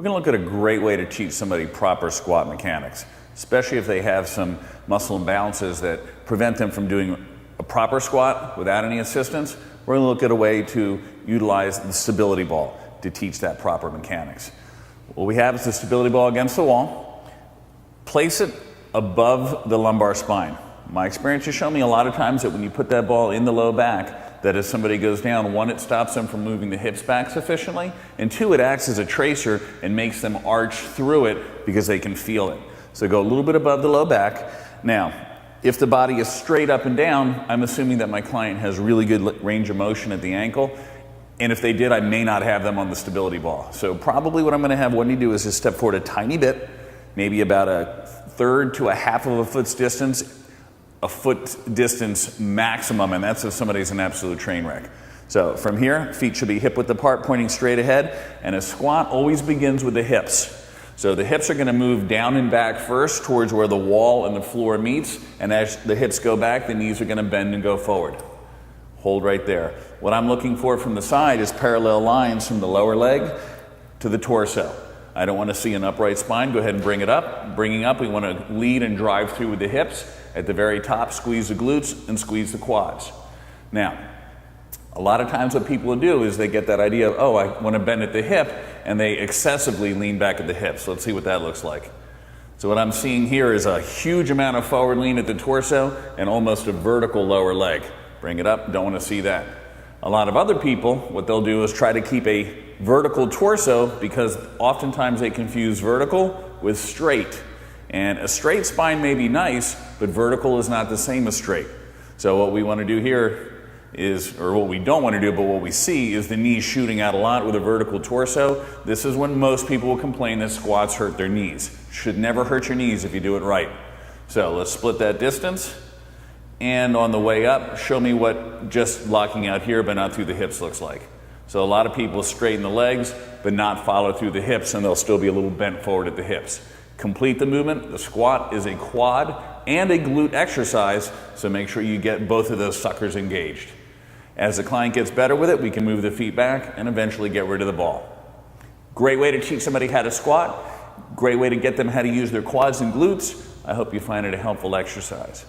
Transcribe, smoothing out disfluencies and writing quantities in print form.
We're going to look at a great way to teach somebody proper squat mechanics, especially if they have some muscle imbalances that prevent them from doing a proper squat without any assistance. We're going to look at a way to utilize the stability ball to teach that proper mechanics. What we have is the stability ball against the wall. Place it above the lumbar spine. My experience has shown me a lot of times that when you put that ball in the low back, that as somebody goes down, one, it stops them from moving the hips back sufficiently, and two, it acts as a tracer and makes them arch through it because they can feel it. So go a little bit above the low back. Now, if the body is straight up and down, I'm assuming that my client has really good range of motion at the ankle, and if they did, I may not have them on the stability ball. So probably what I'm going to have Wendy do is just step forward a tiny bit, maybe about a third to a half of a foot's distance, a foot distance maximum, and that's if somebody's an absolute train wreck. So from here, feet should be hip width apart, pointing straight ahead, and a squat always begins with the hips. So the hips are going to move down and back first towards where the wall and the floor meets, and as the hips go back, the knees are going to bend and go forward. Hold right there. What I'm looking for from the side is parallel lines from the lower leg to the torso. I don't want to see an upright spine. Go ahead and bring it up. Bringing up, we want to lead and drive through with the hips. At the very top, squeeze the glutes and squeeze the quads. Now, a lot of times what people will do is they get that idea of, oh, I want to bend at the hip, and they excessively lean back at the hips. So let's see what that looks like. So what I'm seeing here is a huge amount of forward lean at the torso and almost a vertical lower leg. Bring it up, don't want to see that. A lot of other people, what they'll do is try to keep a vertical torso because oftentimes they confuse vertical with straight. And a straight spine may be nice, but vertical is not the same as straight. So what we want to do here is, or what we don't want to do, but what we see is the knees shooting out a lot with a vertical torso. This is when most people will complain that squats hurt their knees. Should never hurt your knees if you do it right. So let's split that distance. And on the way up, show me what just locking out here but not through the hips looks like. So a lot of people straighten the legs but not follow through the hips, and they'll still be a little bent forward at the hips. Complete the movement. The squat is a quad and a glute exercise, so make sure you get both of those suckers engaged. As the client gets better with it, we can move the feet back and eventually get rid of the ball. Great way to teach somebody how to squat. Great way to get them how to use their quads and glutes. I hope you find it a helpful exercise.